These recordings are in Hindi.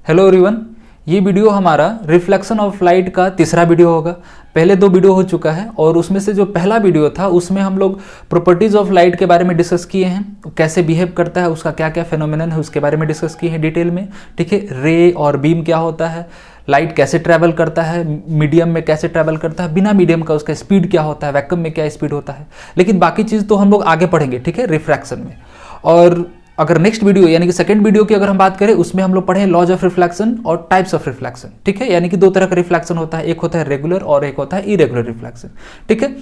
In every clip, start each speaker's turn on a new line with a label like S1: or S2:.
S1: हेलो एवरीवन, ये वीडियो हमारा रिफ्लेक्शन ऑफ लाइट का तीसरा वीडियो होगा। पहले 2 वीडियो हो चुका है और उसमें से जो पहला वीडियो था उसमें हम लोग प्रॉपर्टीज ऑफ लाइट के बारे में डिस्कस किए हैं, कैसे बिहेव करता है, उसका क्या क्या फेनोमेनन है उसके बारे में डिस्कस किए हैं डिटेल में। ठीक है, रे और बीम क्या होता है, लाइट कैसे ट्रैवल करता है, मीडियम में कैसे ट्रैवल करता है, बिना मीडियम का उसका स्पीड क्या होता है, वैक्यूम में क्या स्पीड होता है। लेकिन बाकी चीज़ तो हम लोग आगे पढ़ेंगे, ठीक है, रिफ्रैक्शन में। और अगर नेक्स्ट वीडियो यानी कि सेकंड वीडियो की अगर हम बात करें उसमें हम लोग पढ़े लॉज ऑफ रिफ्लेक्शन और टाइप्स ऑफ रिफ्लेक्शन। ठीक है, यानी कि 2 तरह का रिफ्लेक्शन होता है, एक होता है रेगुलर और एक होता है इरेगुलर रिफ्लेक्शन। ठीक है,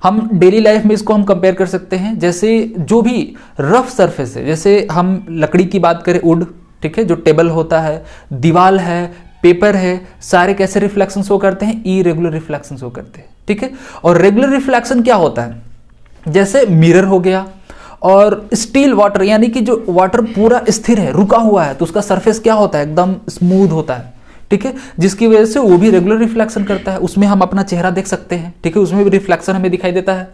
S1: हम डेली लाइफ में इसको हम कंपेयर कर सकते हैं। जैसे जो भी रफ सरफेस है, जैसे हम लकड़ी की बात करें, वुड, ठीक है, जो टेबल होता है, दीवार है, पेपर है, सारे कैसे रिफ्लेक्शन शो करते हैं, इरेगुलर रिफ्लेक्शन शो करते हैं। ठीक है, और रेगुलर रिफ्लेक्शन क्या होता है, जैसे मिरर हो गया और स्टील वाटर, यानी कि जो वाटर पूरा स्थिर है, रुका हुआ है, तो उसका सरफेस क्या होता है, एकदम स्मूथ होता है। ठीक है, जिसकी वजह से वो भी रेगुलर रिफ्लेक्शन करता है, उसमें हम अपना चेहरा देख सकते हैं। ठीक है, उसमें भी रिफ्लेक्शन हमें दिखाई देता है।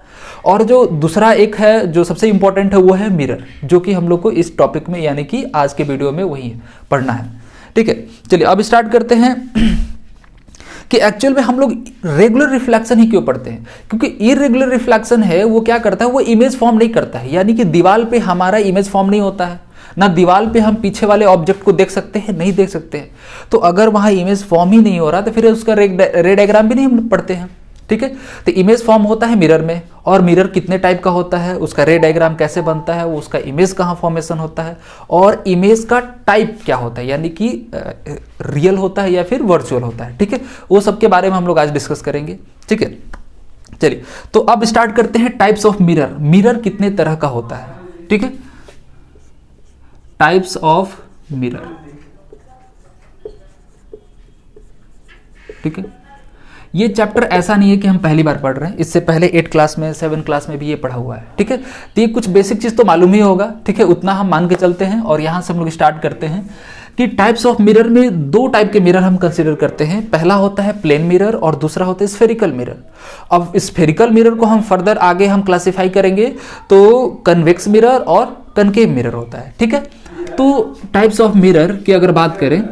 S1: और जो दूसरा एक है जो सबसे इंपॉर्टेंट है वो है मिरर, जो कि हम लोग को इस टॉपिक में यानी कि आज के वीडियो में वही पढ़ना है। ठीक है, चलिए अब स्टार्ट करते हैं कि एक्चुअल में हम लोग रेगुलर रिफ्लेक्शन ही क्यों पढ़ते हैं। क्योंकि इरेगुलर रिफ्लेक्शन है वो क्या करता है, वो इमेज फॉर्म नहीं करता है, यानी कि दीवार पे हमारा इमेज फॉर्म नहीं होता है, ना दीवार पे हम पीछे वाले ऑब्जेक्ट को देख सकते हैं, नहीं देख सकते हैं। तो अगर वहां इमेज फॉर्म ही नहीं हो रहा तो फिर उसका रे डायग्राम भी नहीं हम पढ़ते हैं। ठीक है, तो इमेज फॉर्म होता है मिरर में, और मिरर कितने टाइप का होता है, उसका रे डायग्राम कैसे बनता है, वो उसका इमेज कहाँ फॉर्मेशन होता है, और इमेज का टाइप क्या होता है, यानी कि रियल होता है या फिर वर्चुअल होता है। ठीक है, वो सब के बारे में हम लोग आज डिस्कस करेंगे। ठीक है, चलिए तो अब स्टार्ट करते हैं टाइप्स ऑफ मिरर। मिरर कितने तरह का होता है, ठीक है, टाइप्स ऑफ मिरर। ठीक है, ये चैप्टर ऐसा नहीं है कि हम पहली बार पढ़ रहे हैं, इससे पहले 8 क्लास में 7 क्लास में भी ये पढ़ा हुआ है। ठीक है, तो ये कुछ बेसिक चीज तो मालूम ही होगा। ठीक है, उतना हम मान के चलते हैं और यहां से हम लोग स्टार्ट करते हैं कि टाइप्स ऑफ मिरर में 2 टाइप के मिरर हम कंसीडर करते हैं। पहला होता है प्लेन मिरर और दूसरा होता है स्फेरिकल मिरर। अब स्फेरिकल मिरर को हम फर्दर आगे हम क्लासिफाई करेंगे तो कन्वेक्स मिरर और कनकेव मिरर होता है। ठीक है, तो टाइप्स ऑफ मिरर की अगर बात करें,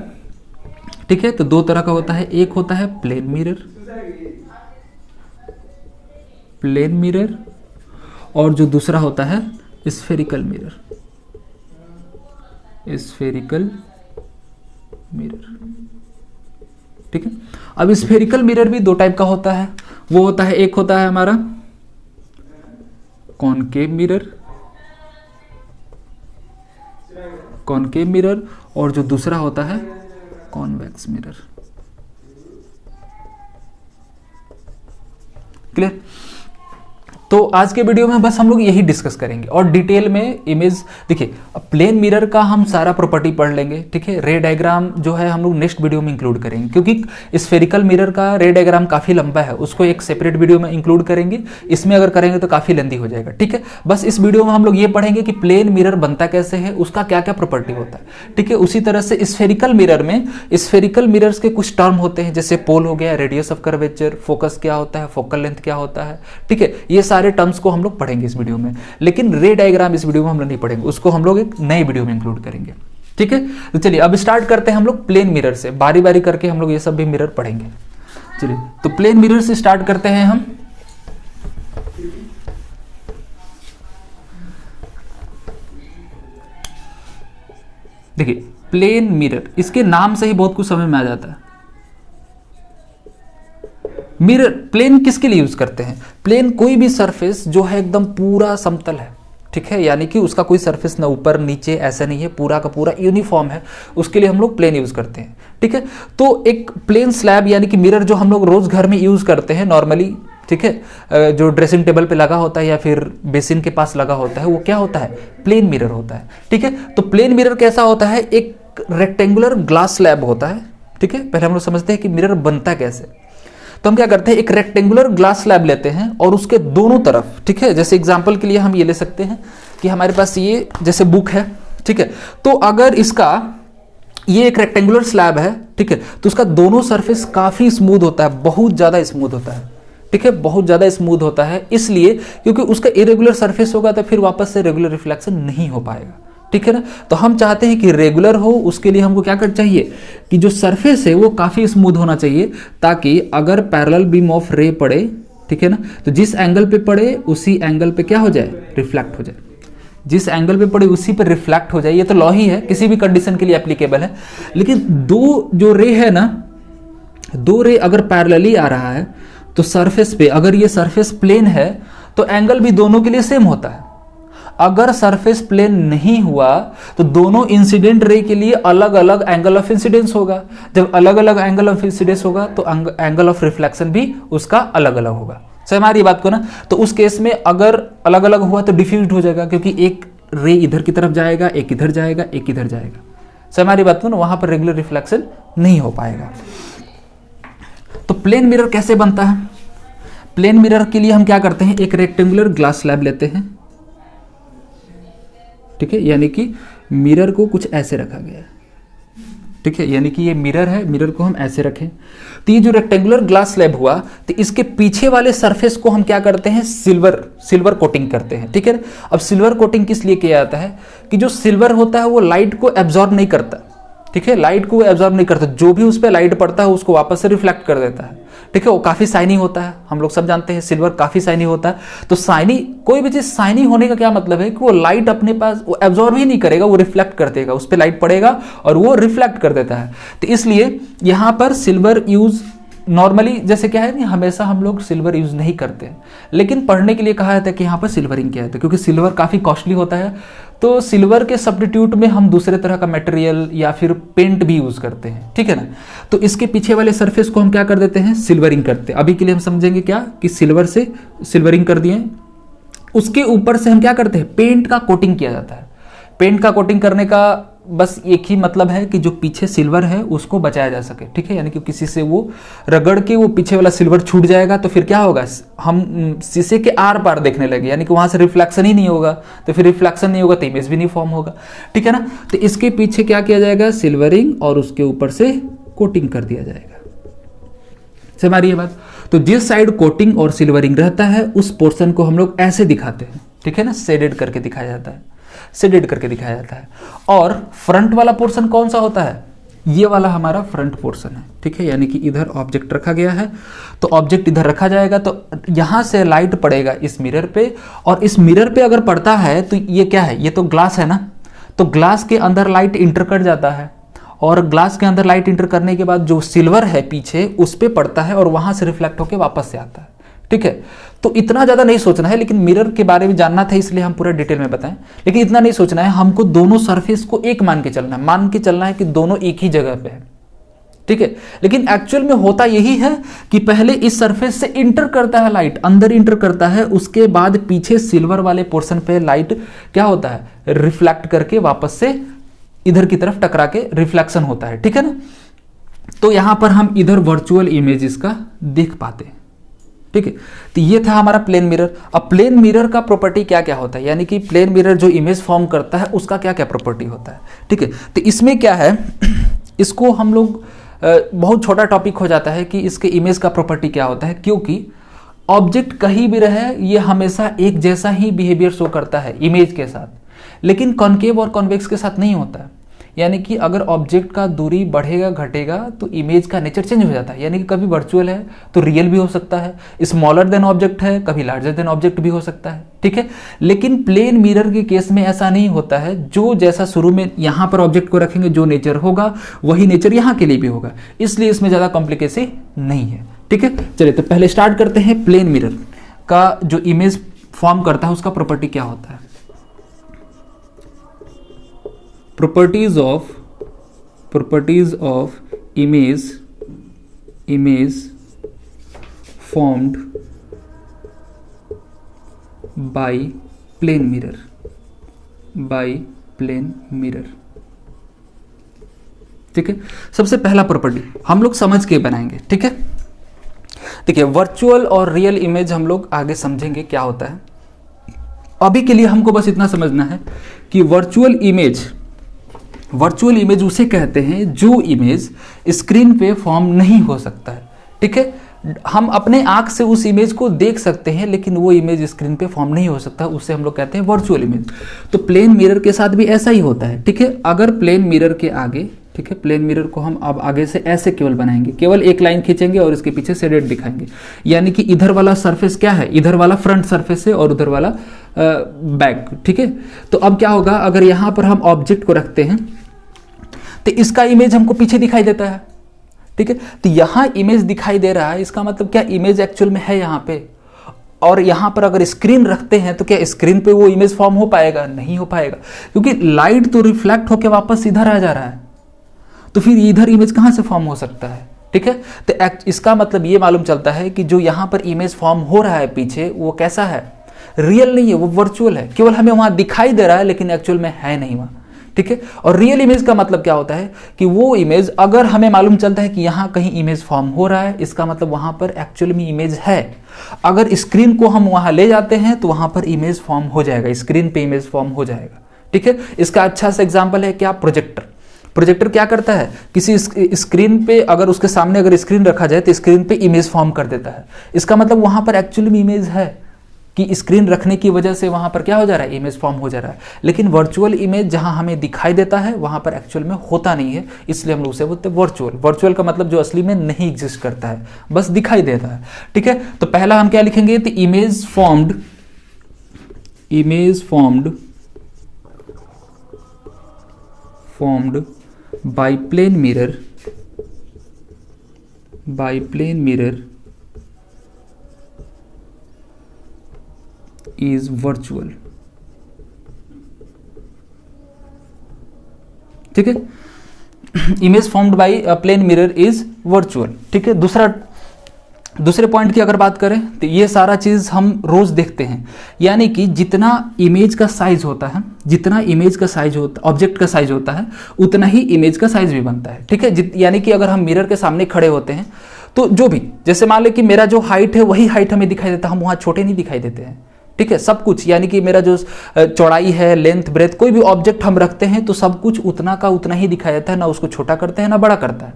S1: ठीक है, तो 2 तरह का होता है। एक होता है प्लेन मिरर, प्लेन मिरर, और जो दूसरा होता है स्फेरिकल मिरर, स्फेरिकल मिरर। ठीक है, अब स्फेरिकल मिरर भी 2 टाइप का होता है। वो होता है, एक होता है हमारा कॉनकेव मिरर, कॉनकेव मिरर, और जो दूसरा होता है कॉन्वेक्स मिरर। क्लियर? तो आज के वीडियो में बस हम लोग यही डिस्कस करेंगे और डिटेल में इमेज। देखिए, प्लेन मिरर का हम सारा प्रॉपर्टी पढ़ लेंगे। ठीक है, रे डायग्राम जो है हम लोग नेक्स्ट वीडियो में इंक्लूड करेंगे, क्योंकि स्फेरिकल मिरर का रे डायग्राम काफी लंबा है, उसको एक सेपरेट वीडियो में इंक्लूड करेंगे। इसमें अगर करेंगे तो काफी लेंदी हो जाएगा। ठीक है, बस इस वीडियो में हम लोग ये पढ़ेंगे कि प्लेन मिरर बनता कैसे है, उसका क्या क्या प्रॉपर्टी होता है। ठीक है, उसी तरह से स्फेरिकल मिरर में स्फेरिकल मिरर्स के कुछ टर्म होते हैं, जैसे पोल हो गया, रेडियस ऑफ कर्वेचर, फोकस क्या होता है, फोकल लेंथ क्या होता है। ठीक है, ये सारे टर्म्स को हम लोग पढ़ेंगे इस वीडियो में, लेकिन रे डायग्राम इस वीडियो में हम लोग नहीं पढ़ेंगे, उसको हम लोग एक नए वीडियो में इंक्लूड करेंगे। ठीक है, तो चलिए अब स्टार्ट करते हैं हम लोग प्लेन मिरर से, बारी बारी करके हम लोग ये सब भी मिरर पढ़ेंगे। चलिए, तो प्लेन मिरर से स्टार्ट करते हैं हम। देखिए, प्लेन मिरर, इसके नाम से ही बहुत कुछ समझ में आ जाता है। मिरर प्लेन किसके लिए यूज करते हैं, प्लेन कोई भी सरफेस जो है एकदम पूरा समतल है, ठीक है, यानी कि उसका कोई सरफेस ना ऊपर नीचे ऐसा नहीं है, पूरा का पूरा यूनिफॉर्म है, उसके लिए हम लोग प्लेन यूज करते हैं। ठीक है, तो एक प्लेन स्लैब यानी कि मिरर जो हम लोग रोज घर में यूज करते हैं नॉर्मली, ठीक है, जो ड्रेसिंग टेबल पे लगा होता है या फिर बेसिन के पास लगा होता है, वो क्या होता है, प्लेन मिरर होता है। ठीक है, तो प्लेन मिरर कैसा होता है, एक रेक्टेंगुलर ग्लास स्लैब होता है। ठीक है, पहले हम लोग समझते हैं कि मिरर बनता कैसे। तो हम क्या करते हैं, एक रेक्टेंगुलर ग्लास स्लैब लेते हैं और उसके दोनों तरफ, ठीक है, जैसे एग्जांपल के लिए हम ये ले सकते हैं कि हमारे पास ये जैसे बुक है। ठीक है, तो अगर इसका ये एक रेक्टेंगुलर स्लैब है, ठीक है, तो उसका दोनों सरफेस काफी स्मूथ होता है, बहुत ज्यादा स्मूथ होता है। ठीक है, बहुत ज्यादा स्मूथ होता है, इसलिए क्योंकि उसका इरेगुलर सरफेस होगा तो फिर वापस से रेगुलर रिफ्लेक्शन नहीं हो पाएगा। ठीक है ना। तो हम चाहते हैं कि रेगुलर हो, उसके लिए हमको क्या करना चाहिए कि जो सरफेस है वो काफ़ी स्मूथ होना चाहिए, ताकि अगर पैरेलल बीम ऑफ रे पड़े, ठीक है ना, तो जिस एंगल पे पड़े उसी एंगल पे क्या हो जाए, रिफ्लेक्ट हो जाए। जिस एंगल पे पड़े उसी पे रिफ्लेक्ट हो जाए। ये तो लॉ ही है, किसी भी कंडीशन के लिए एप्लीकेबल है। लेकिन दो जो रे है ना, दो रे अगर पैरेलली आ रहा है तो सरफेस पे, अगर ये सरफेस प्लेन है तो एंगल भी दोनों के लिए सेम होता है। अगर सरफेस प्लेन नहीं हुआ तो दोनों इंसिडेंट रे के लिए अलग अलग एंगल ऑफ इंसिडेंस होगा। जब अलग अलग एंगल ऑफ इंसिडेंस होगा तो एंगल ऑफ रिफ्लेक्शन भी उसका अलग अलग होगा। सही हमारी बात को ना। तो उस केस में अगर अलग अलग हुआ तो डिफ्यूज्ड हो जाएगा, क्योंकि एक रे इधर की तरफ जाएगा, एक इधर जाएगा, एक इधर जाएगा। सही हमारी बात को ना, वहां पर रेगुलर रिफ्लेक्शन नहीं हो पाएगा। तो प्लेन मिरर कैसे बनता है? प्लेन मिरर के लिए हम क्या करते हैं, एक रेक्टेंगुलर ग्लास स्लैब लेते हैं, ठीक है, यानी कि मिरर को कुछ ऐसे रखा गया है, ठीक है, यानी कि ये मिरर है, मिरर को हम ऐसे रखें। तो ये जो रेक्टेंगुलर ग्लास स्लैब हुआ, तो इसके पीछे वाले सरफेस को हम क्या करते हैं, सिल्वर कोटिंग करते हैं, ठीक है। अब सिल्वर कोटिंग किस लिए किया जाता है कि जो सिल्वर होता है वो लाइट को एब्जॉर्ब नहीं करता, ठीक है, लाइट को एब्जॉर्ब नहीं करता, जो भी उस पर लाइट पड़ता है उसको वापस से रिफ्लेक्ट कर देता है, ठीक है। वो काफी शाइनी होता है, हम लोग सब जानते हैं सिल्वर काफी शाइनी होता है। तो शाइनी, कोई भी चीज शाइनी होने का क्या मतलब है कि वो लाइट अपने पास वो एब्जॉर्ब ही नहीं करेगा, वो रिफ्लेक्ट कर देगा, उस पर लाइट पड़ेगा और वो रिफ्लेक्ट कर देता है। तो इसलिए यहां पर सिल्वर यूज नॉर्मली, जैसे क्या है, हमेशा हम लोग सिल्वर यूज नहीं करते हैं, लेकिन पढ़ने के लिए कहा जाता है कि यहाँ पर सिल्वरिंग किया जाता है, क्योंकि सिल्वर काफी कॉस्टली होता है। तो सिल्वर के सब्स्टिट्यूट में हम दूसरे तरह का मटेरियल या फिर पेंट भी यूज करते हैं, ठीक है ना। तो इसके पीछे वाले सरफेस को हम क्या कर देते हैं, सिल्वरिंग करते हैं। अभी के लिए हम समझेंगे क्या कि सिल्वर से सिल्वरिंग कर दिए। उसके ऊपर से हम क्या करते हैं, पेंट का कोटिंग किया जाता है। पेंट का कोटिंग करने का बस एक ही मतलब है कि जो पीछे सिल्वर है उसको बचाया जा सके, ठीक है, यानी कि किसी से वो रगड़ के वो पीछे वाला सिल्वर छूट जाएगा तो फिर क्या होगा, हम शीशे के आर पार देखने लगे, यानी कि वहां से रिफ्लेक्शन ही नहीं होगा। तो फिर रिफ्लेक्शन नहीं होगा तो इमेज भी नहीं फॉर्म होगा, ठीक है ना। तो इसके पीछे क्या किया जाएगा, सिल्वरिंग, और उसके ऊपर से कोटिंग कर दिया जाएगा। समझ आ रही है बात। तो जिस साइड कोटिंग और सिल्वरिंग रहता है उस पोर्शन को हम लोग ऐसे दिखाते हैं, ठीक है ना, शेडेड करके दिखाया जाता है, शेडेड करके दिखाया जाता है। और फ्रंट वाला पोर्शन कौन सा होता है, ये वाला हमारा फ्रंट पोर्शन है, ठीक है, यानी कि इधर ऑब्जेक्ट रखा गया है, तो ऑब्जेक्ट इधर रखा जाएगा, तो यहां से लाइट पड़ेगा इस मिरर पे, और इस मिरर पे अगर पड़ता है तो ये क्या है, ये तो ग्लास है ना, तो ग्लास के अंदर लाइट इंटर कर जाता है, और ग्लास के अंदर लाइट इंटर करने के बाद जो सिल्वर है पीछे उस पे पड़ता है और वहां से रिफ्लेक्ट होकर वापस से आता है, ठीक है। तो इतना ज्यादा नहीं सोचना है, लेकिन मिरर के बारे में जानना था इसलिए हम पूरा डिटेल में बताएं, लेकिन इतना नहीं सोचना है, हमको दोनों सरफेस को एक मान के चलना है, मान के चलना है कि दोनों एक ही जगह पे है, ठीक है। लेकिन एक्चुअल में होता यही है कि पहले इस सरफेस से इंटर करता है लाइट, अंदर इंटर करता है, उसके बाद पीछे सिल्वर वाले पोर्शन पे लाइट क्या होता है, रिफ्लेक्ट करके वापस से इधर की तरफ टकरा के रिफ्लेक्शन होता है, ठीक है ना। तो यहां पर हम इधर वर्चुअल इमेजेस का देख पाते हैं, ठीक है। तो ये था हमारा प्लेन मिरर। अब प्लेन मिरर का प्रॉपर्टी क्या क्या होता है, यानी कि प्लेन मिरर जो इमेज फॉर्म करता है उसका क्या क्या प्रॉपर्टी होता है, ठीक है। तो इसमें क्या है, इसको हम लोग बहुत छोटा टॉपिक हो जाता है कि इसके इमेज का प्रॉपर्टी क्या होता है, क्योंकि ऑब्जेक्ट कहीं भी रहे ये हमेशा एक जैसा ही बिहेवियर शो करता है इमेज के साथ, लेकिन कॉन्केव और कॉन्वेक्स के साथ नहीं होता है। यानी कि अगर ऑब्जेक्ट का दूरी बढ़ेगा घटेगा तो इमेज का नेचर चेंज हो जाता है, यानी कि कभी वर्चुअल है तो रियल भी हो सकता है, स्मॉलर देन ऑब्जेक्ट है कभी लार्जर देन ऑब्जेक्ट भी हो सकता है, ठीक है। लेकिन प्लेन मिरर के केस में ऐसा नहीं होता है, जो जैसा शुरू में यहां पर ऑब्जेक्ट को रखेंगे जो नेचर होगा वही नेचर यहां के लिए भी होगा, इसलिए इसमें ज्यादा कॉम्प्लिकेसी नहीं है, ठीक है। चलिए तो पहले स्टार्ट करते हैं, प्लेन मिरर का जो इमेज फॉर्म करता है उसका प्रॉपर्टी क्या होता है। properties of image formed by plane mirror, ठीक है। सबसे पहला प्रॉपर्टी हम लोग समझ के बनाएंगे, ठीक है। देखिए वर्चुअल और रियल इमेज हम लोग आगे समझेंगे क्या होता है, अभी के लिए हमको बस इतना समझना है कि वर्चुअल इमेज उसे कहते हैं जो इमेज स्क्रीन पे फॉर्म नहीं हो सकता है, ठीक है। हम अपने आंख से उस इमेज को देख सकते हैं, लेकिन वो इमेज स्क्रीन पे फॉर्म नहीं हो सकता, उससे हम लोग कहते हैं वर्चुअल इमेज। तो प्लेन मिरर के साथ भी ऐसा ही होता है, ठीक है। अगर प्लेन मिरर के आगे, ठीक है, प्लेन मिरर को हम अब आगे से ऐसे केवल बनाएंगे, केवल एक लाइन खींचेंगे और इसके पीछे शेडेड दिखाएंगे, यानी कि इधर वाला सरफेस क्या है, इधर वाला फ्रंट सरफेस है और उधर वाला बैक, ठीक है। तो अब क्या होगा, अगर यहां पर हम ऑब्जेक्ट को रखते हैं तो इसका इमेज हमको पीछे दिखाई देता है, ठीक है। तो यहां इमेज दिखाई दे रहा है, इसका मतलब क्या इमेज एक्चुअल में है यहां पे। और यहां पर अगर स्क्रीन रखते हैं तो क्या स्क्रीन पे वो इमेज फॉर्म हो पाएगा? नहीं हो पाएगा, क्योंकि लाइट तो रिफ्लेक्ट होकर वापस इधर आ जा रहा है, तो फिर इधर इमेज कहां से फॉर्म हो सकता है, ठीक है। तो इसका मतलब ये मालूम चलता है कि जो यहां पर इमेज फॉर्म हो रहा है पीछे, वो कैसा है, रियल नहीं है, वो वर्चुअल है, केवल हमें वहां दिखाई दे रहा है लेकिन एक्चुअल में है नहीं वहां, ठीक है। और रियल इमेज का मतलब क्या होता है कि वो इमेज, अगर हमें मालूम चलता है कि यहां कहीं इमेज फॉर्म हो रहा है, इसका मतलब वहां पर एक्चुअल में इमेज है। अगर स्क्रीन को हम वहां ले जाते हैं तो वहां पर इमेज फॉर्म हो जाएगा, स्क्रीन पे इमेज फॉर्म हो जाएगा, ठीक है। इसका अच्छा सा एग्जाम्पल है क्या, प्रोजेक्टर। प्रोजेक्टर क्या करता है, किसी स्क्रीन पे अगर उसके सामने अगर स्क्रीन रखा जाए तो स्क्रीन पे इमेज फॉर्म कर देता है। इसका मतलब वहां पर एक्चुअली में इमेज है कि स्क्रीन रखने की वजह से वहां पर क्या हो जा रहा है, इमेज फॉर्म हो जा रहा है। लेकिन वर्चुअल इमेज जहां हमें दिखाई देता है वहां पर एक्चुअल में होता नहीं है, इसलिए हम लोग उसे बोलते हैं वर्चुअल। वर्चुअल का मतलब जो असली में नहीं एग्जिस्ट करता है, बस दिखाई देता है, ठीक है। तो पहला हम क्या लिखेंगे, तो image formed by plane mirror is virtual, ठीक है। Image formed by plane mirror is virtual, ठीक है। दूसरे पॉइंट की अगर बात करें तो ये सारा चीज हम रोज देखते हैं, यानी कि जितना इमेज का साइज होता है, जितना इमेज का साइज होता, ऑब्जेक्ट का साइज होता है, उतना ही इमेज का साइज भी बनता है, ठीक है। यानी कि अगर हम मिरर के सामने खड़े होते हैं तो जो भी, जैसे मान लें कि मेरा जो हाइट है वही हाइट हमें दिखाई देता है, हम वहां छोटे नहीं दिखाई देते हैं, ठीक है। सब कुछ, यानी कि मेरा जो चौड़ाई है, लेंथ, ब्रेथ, कोई भी ऑब्जेक्ट हम रखते हैं तो सब कुछ उतना का उतना ही दिखाई देता है, ना उसको छोटा करते हैं ना बड़ा करता है।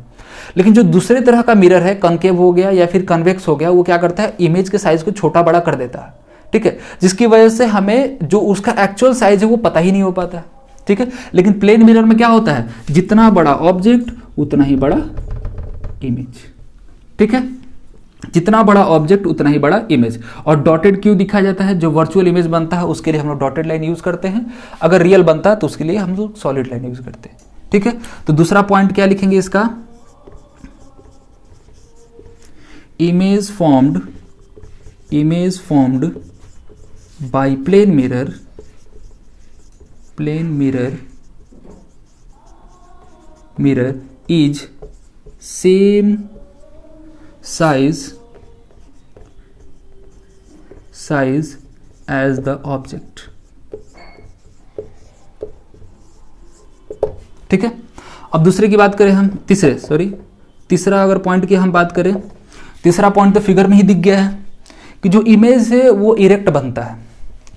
S1: लेकिन जो दूसरे तरह का मिरर है, कनकेव हो गया या फिर कन्वेक्स हो गया, वो क्या करता है, इमेज के साइज को छोटा बड़ा कर देता है, ठीक है, जिसकी वजह से हमें जो उसका एक्चुअल साइज है वो पता ही नहीं हो पाता है, ठीक है। लेकिन प्लेन मिरर में क्या होता है, जितना बड़ा ऑब्जेक्ट उतना ही बड़ा इमेज, ठीक है, जितना बड़ा ऑब्जेक्ट उतना ही बड़ा इमेज। और डॉटेड क्यों दिखाया जाता है, जो वर्चुअल इमेज बनता है उसके लिए हम लोग डॉटेड लाइन यूज करते हैं, अगर रियल बनता है तो उसके लिए हम लोग सॉलिड लाइन यूज करते हैं, ठीक है। तो दूसरा पॉइंट क्या लिखेंगे इसका, image formed by plane mirror is same size as the object, ठीक है। अब दूसरे की बात करें हम, तीसरा अगर पॉइंट की हम बात करें, तीसरा पॉइंट तो फिगर में ही दिख गया है कि जो इमेज है वो इरेक्ट बनता है,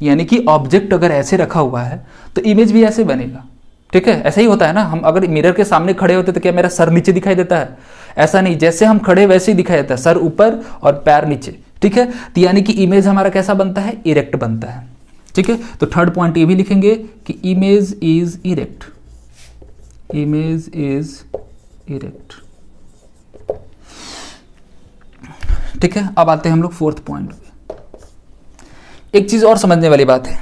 S1: यानी कि ऑब्जेक्ट अगर ऐसे रखा हुआ है तो इमेज भी ऐसे बनेगा, ठीक है। ऐसा ही होता है ना, हम अगर मिरर के सामने खड़े होते तो क्या मेरा सर नीचे दिखाई देता है, ऐसा नहीं, जैसे हम खड़े वैसे ही दिखाई देता है, सर ऊपर और पैर नीचे, ठीक है। तो यानी कि इमेज हमारा कैसा बनता है, इरेक्ट बनता है, ठीक है। तो थर्ड पॉइंट ये भी लिखेंगे कि इमेज इज इरेक्ट, ठीक है। अब आते हैं हम लोग फोर्थ पॉइंट पे। एक चीज और समझने वाली बात है,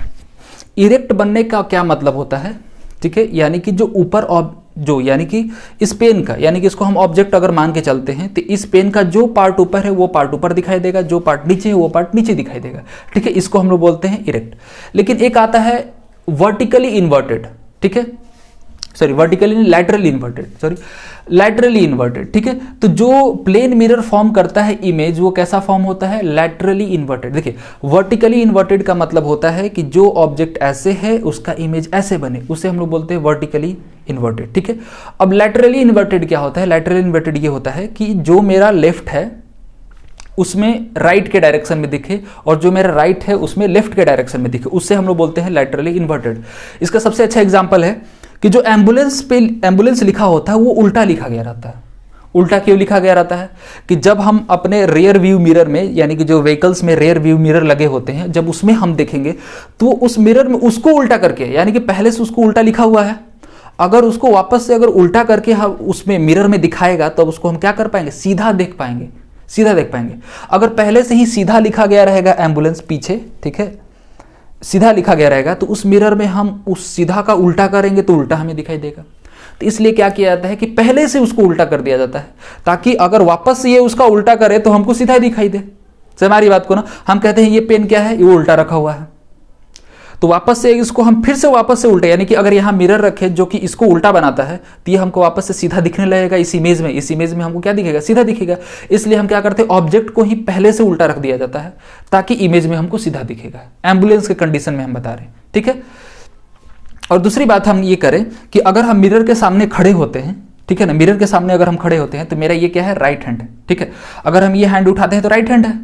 S1: इरेक्ट बनने का क्या मतलब होता है, ठीक है। यानी कि जो ऊपर यानी कि इस पेन का, यानी कि इसको हम ऑब्जेक्ट अगर मान के चलते हैं तो इस पेन का जो पार्ट ऊपर है वो पार्ट ऊपर दिखाई देगा, जो पार्ट नीचे है वो पार्ट नीचे दिखाई देगा, ठीक है। इसको हम लोग बोलते हैं इरेक्ट। लेकिन एक आता है वर्टिकली इन्वर्टेड, ठीक है, लैटरली इन्वर्टेड, ठीक है। तो जो प्लेन मिरर फॉर्म करता है इमेज, वो कैसा फॉर्म होता है, लैटरली इन्वर्टेड। देखिए, वर्टिकली इन्वर्टेड का मतलब होता है कि जो ऑब्जेक्ट ऐसे है उसका इमेज ऐसे बने, उसे हम लोग बोलते हैं वर्टिकली इन्वर्टेड, ठीक है। अब लैटरली इन्वर्टेड क्या होता है, लैटरली इन्वर्टेड ये होता है कि जो मेरा लेफ्ट है उसमें राइट के डायरेक्शन में दिखे और जो मेरा राइट है उसमें लेफ्ट के डायरेक्शन में दिखे, उससे हम लोग बोलते हैं लैटरली इन्वर्टेड। इसका सबसे अच्छा एग्जांपल है कि जो एम्बुलेंस लिखा होता है वो उल्टा लिखा गया रहता है, उल्टा क्यों लिखा गया रहता है कि जब हम अपने रेयर व्यू मिरर में, यानी कि जो व्हीकल्स में रेयर व्यू मिरर लगे होते हैं, जब उसमें हम देखेंगे तो उस मिरर में उसको उल्टा करके, यानी कि पहले से उसको उल्टा लिखा हुआ है, अगर उसको वापस से अगर उल्टा करके हम उसमें मिरर में दिखाएगा तो उसको हम क्या कर पाएंगे, सीधा देख पाएंगे, सीधा देख पाएंगे। अगर पहले से ही सीधा लिखा गया रहेगा एम्बुलेंस पीछे, ठीक है, सीधा लिखा गया रहेगा, तो उस मिरर में हम उस सीधा का उल्टा करेंगे तो उल्टा हमें दिखाई देगा। तो इसलिए क्या किया जाता है कि पहले से उसको उल्टा कर दिया जाता है, ताकि अगर वापस से ये उसका उल्टा करे तो हमको सीधा दिखाई दे। हमारी बात को ना, हम कहते हैं ये पेन क्या है, ये उल्टा रखा हुआ है, तो वापस से इसको हम फिर से वापस से उल्टा, यानी कि अगर यहाँ मिरर रखे जो कि इसको उल्टा बनाता है, तो ये हमको वापस से सीधा दिखने लगेगा इस इमेज में। इस इमेज में हमको क्या दिखेगा, सीधा दिखेगा। इसलिए हम क्या करते हैं, ऑब्जेक्ट को ही पहले से उल्टा रख दिया जाता है ताकि इमेज में हमको सीधा दिखेगा। एम्बुलेंस के कंडीशन में हम बता रहे हैं, ठीक है। और दूसरी बात हम ये करें कि अगर हम मिरर के सामने खड़े होते हैं, ठीक है ना, मिरर के सामने अगर हम खड़े होते हैं तो मेरा ये क्या है, राइट हैंड है, ठीक है। अगर हम ये हैंड उठाते हैं तो राइट हैंड है,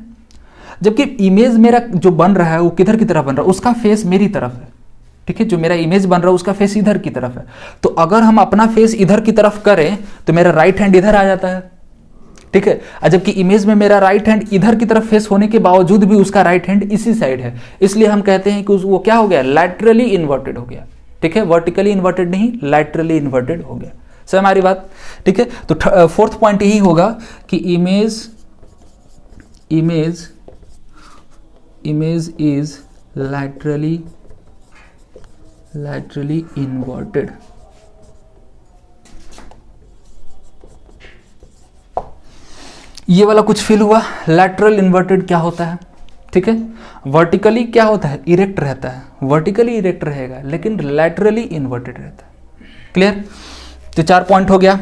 S1: जबकि इमेज मेरा जो बन रहा है वो किधर की तरफ बन रहा है, उसका फेस मेरी तरफ है, ठीक है। जो मेरा इमेज बन रहा है उसका फेस इधर की तरफ है, तो अगर हम अपना फेस इधर की तरफ करें तो मेरा राइट हैंड इधर आ जाता है, ठीक है। जबकि इमेज में मेरा राइट हैंड इधर की तरफ फेस होने के बावजूद भी उसका राइट हैंड इसी साइड है, इसलिए हम कहते हैं कि वो क्या हो गया, लैटरली इन्वर्टेड हो गया, ठीक है। वर्टिकली इन्वर्टेड नहीं, लैटरली इन्वर्टेड हो गया। सर हमारी बात, ठीक है। तो फोर्थ पॉइंट यही होगा कि इमेज इज laterally inverted। ये वाला कुछ फील हुआ, लैटरल इन्वर्टेड क्या होता है, ठीक है। वर्टिकली क्या होता है, इरेक्ट रहता है, वर्टिकली इरेक्ट रहेगा, लेकिन लैटरली इन्वर्टेड रहता है। क्लियर। तो 4 पॉइंट हो गया।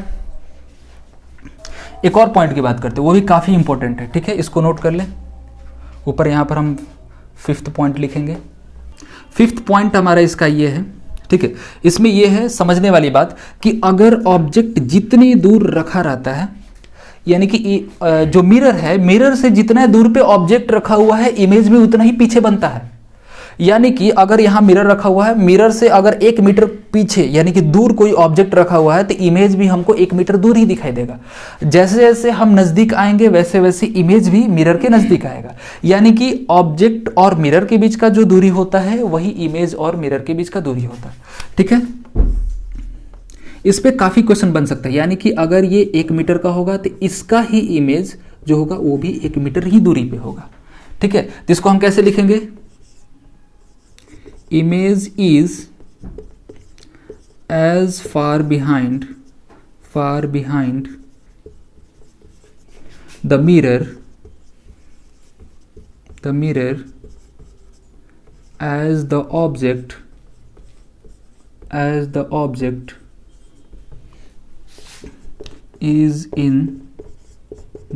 S1: एक और पॉइंट की बात करते हैं, वो भी काफी इंपॉर्टेंट है, ठीक है। इसको नोट कर लें, ऊपर यहां पर हम 5th पॉइंट लिखेंगे। 5th पॉइंट हमारा इसका ये है, ठीक है। इसमें ये है समझने वाली बात कि अगर ऑब्जेक्ट जितनी दूर रखा रहता है, यानी कि जो मिरर है, मिरर से जितना दूर पे ऑब्जेक्ट रखा हुआ है इमेज में उतना ही पीछे बनता है। यानी कि अगर यहां मिरर रखा हुआ है, मिरर से अगर 1 मीटर पीछे यानी कि दूर कोई ऑब्जेक्ट रखा हुआ है तो इमेज भी हमको 1 मीटर दूर ही दिखाई देगा। जैसे जैसे हम नजदीक आएंगे वैसे वैसे इमेज भी मिरर के नजदीक आएगा। यानी कि ऑब्जेक्ट और मिरर के बीच का जो दूरी होता है वही इमेज और मिरर के बीच का दूरी होता है, ठीक है। इस पे काफी क्वेश्चन बन सकता है, यानी कि अगर ये 1 मीटर का होगा तो इसका ही इमेज जो होगा वो भी 1 मीटर ही दूरी पे होगा, ठीक है। तो इसको हम कैसे लिखेंगे, image is as far behind the mirror as the object is in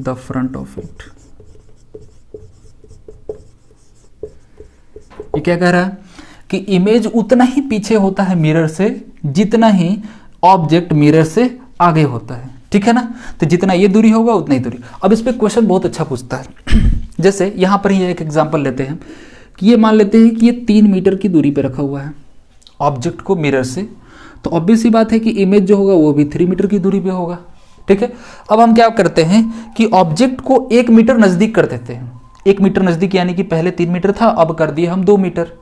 S1: the front of it। ये क्या कह रहा है कि इमेज उतना ही पीछे होता है मिरर से जितना ही ऑब्जेक्ट मिरर से आगे होता है, ठीक है ना। तो जितना ये दूरी होगा उतना ही दूरी। अब इस पे क्वेश्चन बहुत अच्छा पूछता है। जैसे यहां पर ही एक एग्जांपल लेते हैं कि ये मान लेते हैं कि ये 3 मीटर की दूरी पे रखा हुआ है ऑब्जेक्ट को मिरर से, तो ऑब्वियस सी बात है कि इमेज जो होगा वो भी 3 मीटर की दूरी पे होगा, ठीक है। अब हम क्या करते हैं कि ऑब्जेक्ट को 1 मीटर नजदीक कर देते हैं। 1 मीटर नजदीक यानी कि पहले 3 मीटर था, अब कर दिए हम 2 मीटर।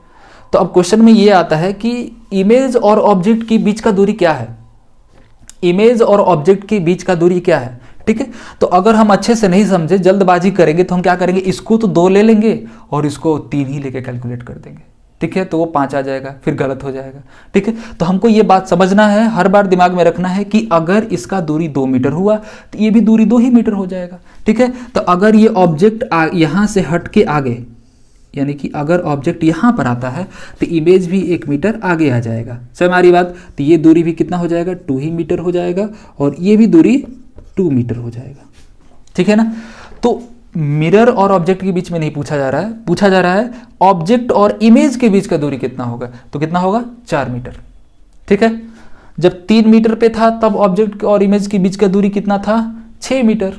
S1: तो अब क्वेश्चन में ये आता है कि इमेज और ऑब्जेक्ट के बीच का दूरी क्या है, इमेज और ऑब्जेक्ट के बीच का दूरी क्या है, ठीक है। तो अगर हम अच्छे से नहीं समझे, जल्दबाजी करेंगे तो हम क्या करेंगे, इसको तो 2 ले लेंगे और इसको 3 ही लेके कैलकुलेट कर देंगे, ठीक है। तो वो 5 आ जाएगा, फिर गलत हो जाएगा, ठीक है। तो हमको ये बात समझना है, हर बार दिमाग में रखना है कि अगर इसका दूरी 2 मीटर हुआ तो ये भी दूरी 2 ही मीटर हो जाएगा, ठीक है। तो अगर ये ऑब्जेक्ट यहां से हट के आगे, यानी कि अगर ऑब्जेक्ट यहां पर आता है तो इमेज भी 1 मीटर आगे आ जाएगा। सर हमारी बात, तो ये दूरी भी कितना हो जाएगा, 2 ही मीटर हो जाएगा, और ये भी दूरी 2 मीटर हो जाएगा, ठीक है ना। तो मिरर और ऑब्जेक्ट के बीच में नहीं पूछा जा रहा है, पूछा जा रहा है ऑब्जेक्ट और इमेज के बीच का दूरी कितना होगा, तो कितना होगा, 4 मीटर, ठीक है। जब 3 मीटर पे था तब ऑब्जेक्ट और इमेज के बीच का दूरी कितना था, 6 मीटर,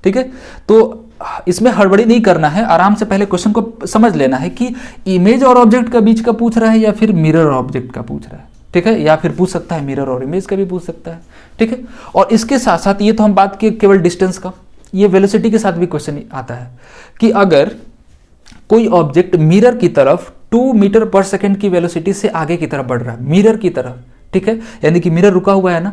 S1: ठीक है। तो इसमें हड़बड़ी नहीं करना है, आराम से पहले क्वेश्चन को समझ लेना है कि इमेज और ऑब्जेक्ट का बीच का पूछ रहा है या फिर मिरर और ऑब्जेक्ट का पूछ रहा है, ठीक है, या फिर पूछ सकता है मिरर और इमेज का भी पूछ सकता है, ठीक है। और इसके साथ साथ ये तो हम बात की केवल डिस्टेंस का, ये वेलोसिटी के साथ भी क्वेश्चन आता है कि अगर कोई ऑब्जेक्ट मिरर की तरफ 2 मीटर पर सेकेंड की वेलोसिटी से आगे की तरफ बढ़ रहा है, मिरर की तरफ, ठीक है, यानी कि मिरर रुका हुआ है ना,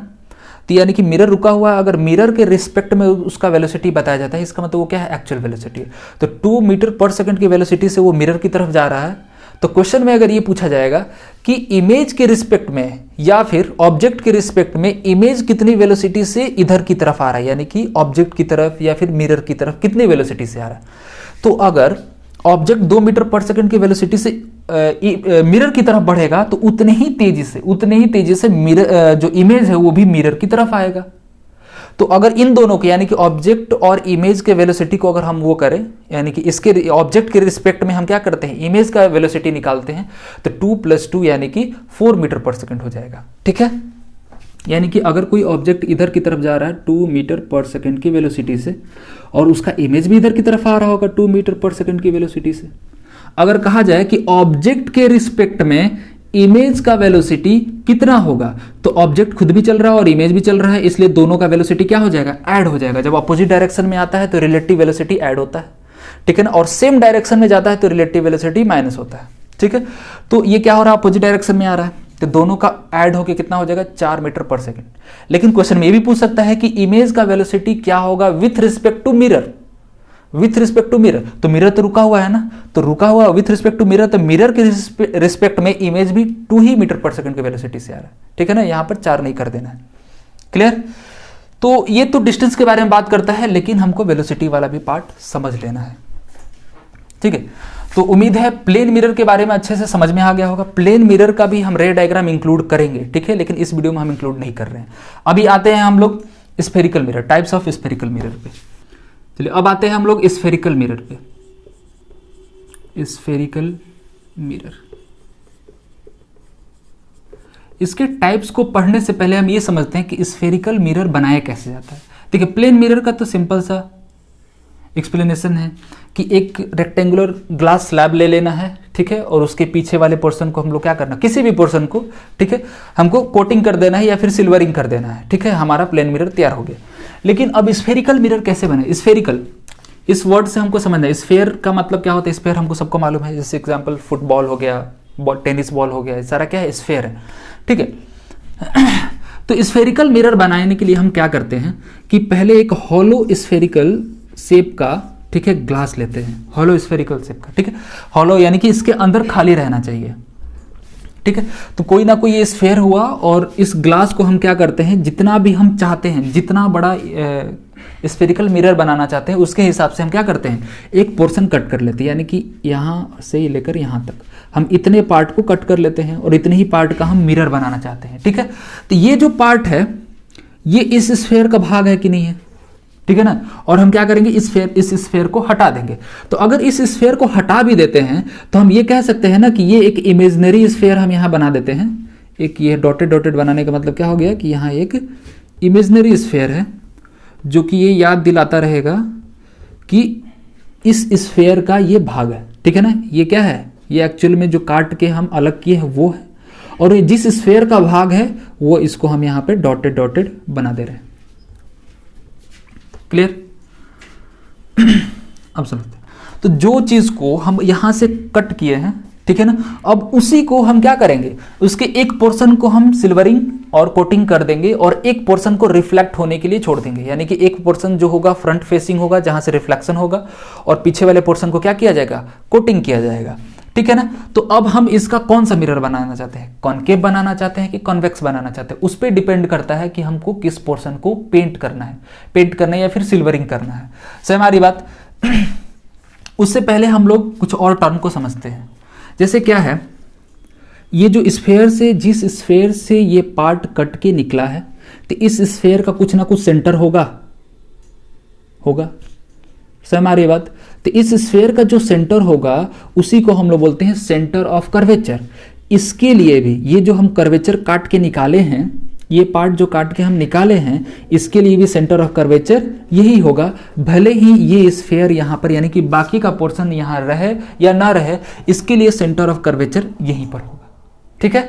S1: तो यानी कि मिरर रुका हुआ है, अगर मिरर के रिस्पेक्ट में उसका वेलोसिटी बताया जाता है, इसका मतलब वो क्या है, एक्चुअल वेलोसिटी है। तो 2 मीटर पर सेकेंड की वेलोसिटी से वो मिरर की तरफ जा रहा है, तो क्वेश्चन में अगर ये पूछा जाएगा कि इमेज के रिस्पेक्ट में या फिर ऑब्जेक्ट के रिस्पेक्ट में इमेज कितनी वेलोसिटी से इधर की तरफ आ रहा है, यानी कि ऑब्जेक्ट की तरफ या फिर मिरर की तरफ कितनी वेलोसिटी से आ रहा है, तो अगर ऑब्जेक्ट 2 मीटर पर सेकंड की वेलोसिटी से मिरर की तरफ बढ़ेगा तो उतने ही तेजी से मिरर जो इमेज है वो भी मिरर की तरफ आएगा। तो अगर इन दोनों के यानी कि ऑब्जेक्ट और इमेज के वेलोसिटी को अगर हम वो करें, यानी कि इसके ऑब्जेक्ट के रिस्पेक्ट में हम क्या करते हैं, इमेज का वेलोसिटी निकालते हैं, तो 2 + 2 यानी कि 4 मीटर पर सेकंड हो जाएगा, ठीक है। यानी कि अगर कोई ऑब्जेक्ट इधर की तरफ जा रहा है 2 मीटर पर सेकंड की वेलोसिटी से और उसका इमेज भी इधर की तरफ आ रहा होगा 2 मीटर पर सेकंड की वेलोसिटी से, अगर कहा जाए कि ऑब्जेक्ट के रिस्पेक्ट में इमेज का वेलोसिटी कितना होगा, तो ऑब्जेक्ट खुद भी चल रहा है और इमेज भी चल रहा है, इसलिए दोनों का वेलोसिटी क्या हो जाएगा, ऐड हो जाएगा। जब अपोजिट डायरेक्शन में आता है तो रिलेटिव वेलोसिटी ऐड होता है, ठीक है ना, और सेम डायरेक्शन में जाता है तो रिलेटिव वेलोसिटी माइनस होता है, ठीक है। तो ये क्या हो रहा है, अपोजिट डायरेक्शन में आ रहा है, तो दोनों का ऐड होके कितना हो जाएगा, 4 मीटर पर सेकंड। लेकिन क्वेश्चन में ये भी पूछ सकता है कि इमेज का वेलोसिटी क्या होगा with respect to mirror, with respect to mirror, तो मिरर तो रुका हुआ है ना, तो रुका हुआ विथ रिस्पेक्ट टू मिरर, तो मिरर के रिस्पेक्ट में इमेज भी 2 ही मीटर पर सेकंड की वेलोसिटी से आ रहा है, ठीक है ना, यहां पर 4 नहीं कर देना है, क्लियर। तो ये तो डिस्टेंस के बारे में बात करता है, लेकिन हमको वेलोसिटी वाला भी पार्ट समझ लेना है, ठीक है। तो उम्मीद है प्लेन मिरर के बारे में अच्छे से समझ में आ गया होगा। प्लेन मिरर का भी हम रे डायग्राम इंक्लूड करेंगे, ठीक है, लेकिन इस वीडियो में हम इंक्लूड नहीं कर रहे हैं। अभी आते हैं हम लोग spherical mirror, types of spherical mirror पे। चलिए अब आते हैं हम लोग स्फेरिकल मिरर पे। स्फेरिकल मिरर, इसके टाइप्स को पढ़ने से पहले हम ये समझते हैं कि स्फेरिकल मिरर बनाया कैसे जाता है। देखिए प्लेन मिरर का तो सिंपल सा एक्सप्लेनेशन है कि एक रेक्टेंगुलर ग्लास स्लैब ले लेना है, ठीक है, और उसके पीछे वाले पोर्शन को हम लोग क्या करना, किसी भी पोर्शन को, ठीक है, हमको कोटिंग कर देना है या फिर सिल्वरिंग कर देना है, ठीक है, हमारा प्लेन मिरर तैयार हो गया। लेकिन अब स्फेरिकल मिरर कैसे बने, स्फेरिकल इस वर्ड से हमको समझना है, स्फेयर का मतलब क्या होता है, स्फेयर हमको सबको मालूम है, जैसे एग्जाम्पल फुटबॉल हो गया, टेनिस बॉल हो गया, सारा क्या है, स्फेयर है, ठीक है। तो स्फेरिकल मिरर बनाने के लिए हम क्या करते हैं कि पहले एक हॉलो स्फेरिकल शेप का, ठीक है, ग्लास लेते हैं, हॉलो स्फेरिकल शेप का, ठीक है, हॉलो यानी कि इसके अंदर खाली रहना चाहिए, ठीक है। तो कोई ना कोई ये स्फेयर हुआ और इस ग्लास को हम क्या करते हैं, जितना भी हम चाहते हैं, जितना बड़ा स्फेरिकल मिरर बनाना चाहते हैं उसके हिसाब से हम क्या करते हैं, एक पोर्शन कट कर लेते हैं, यानी कि यहाँ से लेकर यहाँ तक हम इतने पार्ट को कट कर लेते हैं और इतने ही पार्ट का हम मिरर बनाना चाहते हैं, ठीक है। तो ये जो पार्ट है ये इस स्फेयर का भाग है कि नहीं है, ठीक है ना, और हम क्या करेंगे, इस स्फेयर को हटा देंगे। तो अगर इस स्फेयर को हटा भी देते हैं तो हम ये कह सकते हैं ना कि ये एक इमेजिनरी स्फेयर हम यहाँ बना देते हैं। एक ये डॉटेड डॉटेड बनाने का मतलब क्या हो गया कि यहाँ एक इमेजिनरी स्फेयर है, जो कि ये याद दिलाता रहेगा कि इस स्फेयर का ये भाग है, ठीक है ना, ये क्या है, ये एक्चुअल में जो काट के हम अलग किए हैं वो है, और ये जिस स्फेयर का भाग है वो इसको हम यहाँ पे डॉटेड डॉटेड बना दे रहे हैं, क्लियर। अब समझते हैं, तो जो चीज को हम यहां से कट किए हैं, ठीक है ना, अब उसी को हम क्या करेंगे, उसके एक पोर्शन को हम सिल्वरिंग और कोटिंग कर देंगे और एक पोर्शन को रिफ्लेक्ट होने के लिए छोड़ देंगे, यानी कि एक पोर्शन जो होगा फ्रंट फेसिंग होगा जहां से रिफ्लेक्शन होगा और पीछे वाले पोर्शन को क्या किया जाएगा, कोटिंग किया जाएगा, ठीक है ना। तो अब हम इसका कौन सा मिरर बनाना चाहते हैं, कॉनकेव बनाना चाहते हैं कि कॉन्वेक्स बनाना चाहते हैं, उस पर डिपेंड करता है कि हमको किस पोर्शन को पेंट करना है या फिर सिल्वरिंग करना है। सही हमारी बात। उससे पहले हम लोग कुछ और टर्म को समझते हैं, जैसे क्या है, ये जो स्फेयर से, जिस स्फेयर से ये पार्ट कट के निकला है, तो इस स्फेयर का कुछ ना कुछ सेंटर होगा। सही हमारी बात। तो इस स्फेयर का जो सेंटर होगा उसी को हम लोग बोलते हैं सेंटर ऑफ कर्वेचर। इसके लिए भी ये जो हम कर्वेचर काट के निकाले हैं, ये पार्ट जो काट के हम निकाले हैं, इसके लिए भी सेंटर ऑफ कर्वेचर यही होगा, भले ही ये स्फेयर यहाँ पर यानी कि बाकी का पोर्शन यहाँ रहे या ना रहे, इसके लिए सेंटर ऑफ कर्वेचर यहीं पर होगा, ठीक है।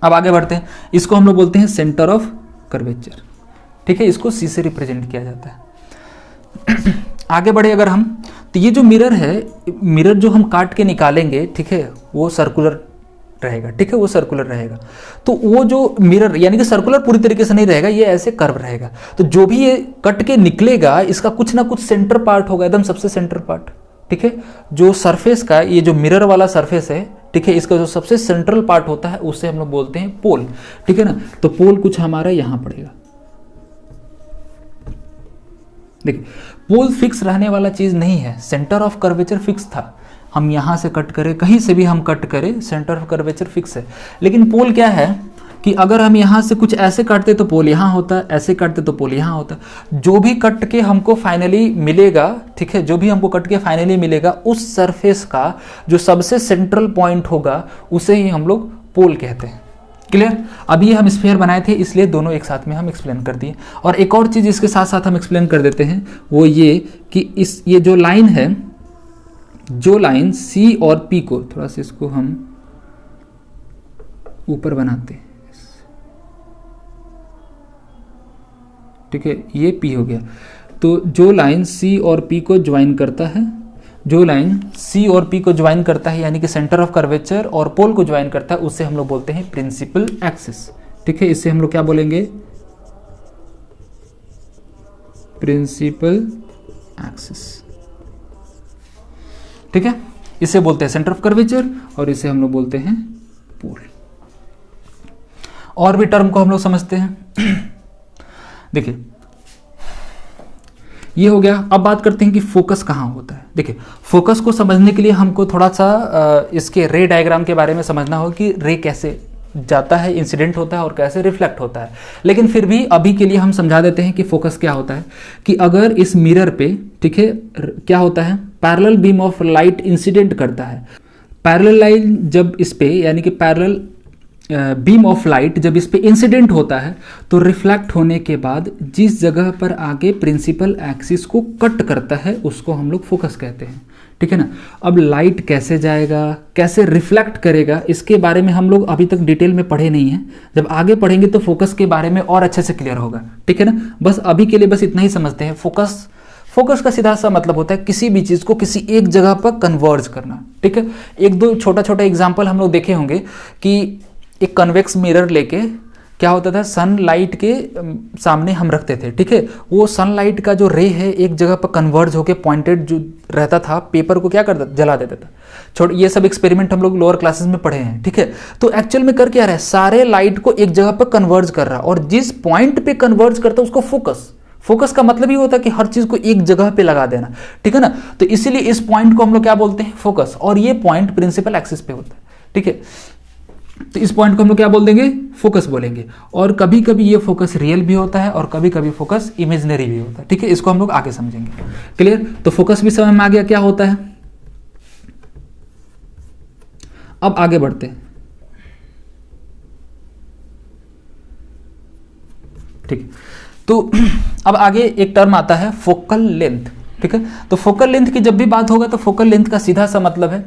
S1: अब आगे बढ़ते हैं, इसको हम लोग बोलते हैं सेंटर ऑफ कर्वेचर, ठीक है, इसको सी से रिप्रेजेंट किया जाता है। आगे बढ़े अगर हम, तो ये जो मिरर है, मिरर जो हम काट के निकालेंगे, ठीक है, वो सर्कुलर रहेगा, ठीक है, वो सर्कुलर रहेगा। तो वो जो मिरर यानी कि सर्कुलर पूरी तरीके से नहीं रहेगा, ये ऐसे कर्व रहेगा। तो जो भी ये कट के निकलेगा, इसका कुछ ना कुछ सेंटर पार्ट होगा, एकदम सबसे सेंटर पार्ट, ठीक है, जो सरफेस का, ये जो मिरर वाला सरफेस है, ठीक है, इसका जो सबसे सेंट्रल पार्ट होता है उसे हम लोग बोलते हैं पोल, ठीक है ना। तो पोल कुछ हमारा यहां पड़ेगा। देखिए, पोल फिक्स रहने वाला चीज नहीं है, सेंटर ऑफ कर्वेचर फिक्स था, हम यहां से कट करें, कहीं से भी हम कट करें, सेंटर ऑफ कर्वेचर फिक्स है। लेकिन पोल क्या है कि अगर हम यहां से कुछ ऐसे काटते तो पोल यहां होता, ऐसे काटते तो पोल यहां होता। जो भी कट के हमको फाइनली मिलेगा, ठीक है, जो भी हमको कट के फाइनली मिलेगा, उस सरफेस का जो सबसे सेंट्रल पॉइंट होगा उसे ही हम लोग पोल कहते हैं। क्लियर? अभी हम स्फीयर बनाए थे, इसलिए दोनों एक साथ में हम एक्सप्लेन कर दिए। और एक और चीज इसके साथ साथ हम एक्सप्लेन कर देते हैं, वो ये कि ये जो लाइन है, जो लाइन सी और पी को, थोड़ा सा इसको हम ऊपर बनाते हैं, ठीक है, ये पी हो गया। तो जो लाइन सी और पी को ज्वाइन करता है, जो लाइन सी और पी को ज्वाइन करता है, यानी कि सेंटर ऑफ कर्वेचर और पोल को ज्वाइन करता है, उससे हम लोग बोलते हैं प्रिंसिपल एक्सिस, ठीक है। इससे हम लोग क्या बोलेंगे? प्रिंसिपल एक्सिस, ठीक है। इसे बोलते हैं सेंटर ऑफ कर्वेचर और इसे हम लोग बोलते हैं पोल। और भी टर्म को हम लोग समझते हैं। देखिए, ये हो गया। अब बात करते हैं कि फोकस कहाँ होता है। देखिए, फोकस को समझने के लिए हमको थोड़ा सा इसके रे डायग्राम के बारे में समझना होगा कि रे कैसे जाता है, इंसिडेंट होता है और कैसे रिफ्लेक्ट होता है। लेकिन फिर भी अभी के लिए हम समझा देते हैं कि फोकस क्या होता है। कि अगर इस मिरर पे, ठीक है, क्या होता है, parallel beam of light incident करता है। पैरेलल लाइन जब इस पे, यानी कि पैरेलल बीम ऑफ लाइट जब इस पे इंसिडेंट होता है, तो रिफ्लेक्ट होने के बाद जिस जगह पर आगे प्रिंसिपल एक्सिस को कट करता है, उसको हम लोग फोकस कहते हैं, ठीक है ना। अब लाइट कैसे जाएगा, कैसे रिफ्लेक्ट करेगा, इसके बारे में हम लोग अभी तक डिटेल में पढ़े नहीं है। जब आगे पढ़ेंगे तो फोकस के बारे में और अच्छे से क्लियर होगा, ठीक है ना। बस अभी के लिए बस इतना ही समझते हैं। फोकस का सीधा सा मतलब होता है किसी भी चीज को किसी एक जगह पर कन्वर्ज करना, ठीक है। एक दो छोटा छोटा एग्जाम्पल हम लोग देखे होंगे कि एक कन्वेक्स मिरर लेके क्या होता था, सनलाइट के सामने हम रखते थे, ठीक है। वो सनलाइट का जो रे है एक जगह पर कन्वर्ज होकर पॉइंटेड जो रहता था, पेपर को क्या करता, जला देता था। ये सब एक्सपेरिमेंट हम लोग लोअर क्लासेस में पढ़े हैं, ठीक है। तो एक्चुअल में कर क्या रहा है, सारे लाइट को एक जगह पर कन्वर्ज कर रहा, और जिस पॉइंट पे कन्वर्ज करता है उसको फोकस का मतलब ही होता है कि हर चीज को एक जगह पे लगा देना, ठीक है ना। तो इसीलिए इस पॉइंट को हम लोग क्या बोलते हैं, फोकस। और ये पॉइंट प्रिंसिपल एक्सिस पे होता है, ठीक है। तो इस पॉइंट को हम लोग क्या बोल देंगे, फोकस बोलेंगे। और कभी कभी ये फोकस रियल भी होता है और कभी कभी फोकस इमेजिनरी भी होता है, ठीक है। इसको हम लोग आगे समझेंगे। क्लियर? तो फोकस भी समझ में आ गया क्या होता है। अब आगे बढ़ते हैं, ठीक है। तो अब आगे एक टर्म आता है फोकल लेंथ, ठीक है। तो फोकल लेंथ की जब भी बात होगा तो फोकल लेंथ का सीधा सा मतलब है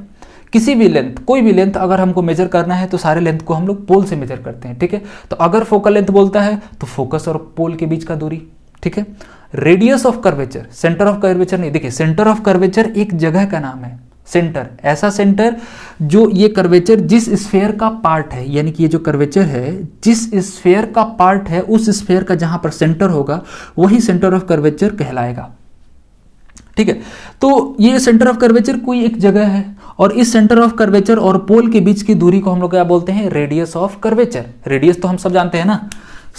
S1: किसी भी लेंथ, कोई भी लेंथ अगर हमको मेजर करना है तो सारे लेंथ को हम लोग पोल से मेजर करते हैं, ठीक है। तो अगर फोकल लेंथ बोलता है तो फोकस और पोल के बीच का दूरी, ठीक है। Radius of curvature, centre of curvature नहीं। देखिए, सेंटर ऑफ कर्वेचर एक जगह का नाम है, सेंटर, ऐसा सेंटर जो ये कर्वेचर जिस स्फीयर का पार्ट है, यानी कि ये जो कर्वेचर है जिस स्फीयर का पार्ट है, उस स्फीयर का जहां पर सेंटर होगा वही सेंटर ऑफ कर्वेचर कहलाएगा, ठीक है। तो ये सेंटर ऑफ कर्वेचर कोई एक जगह है, और इस सेंटर ऑफ कर्वेचर और पोल के बीच की दूरी को हम लोग क्या बोलते हैं, रेडियस ऑफ कर्वेचर। रेडियस तो हम सब जानते हैं ना,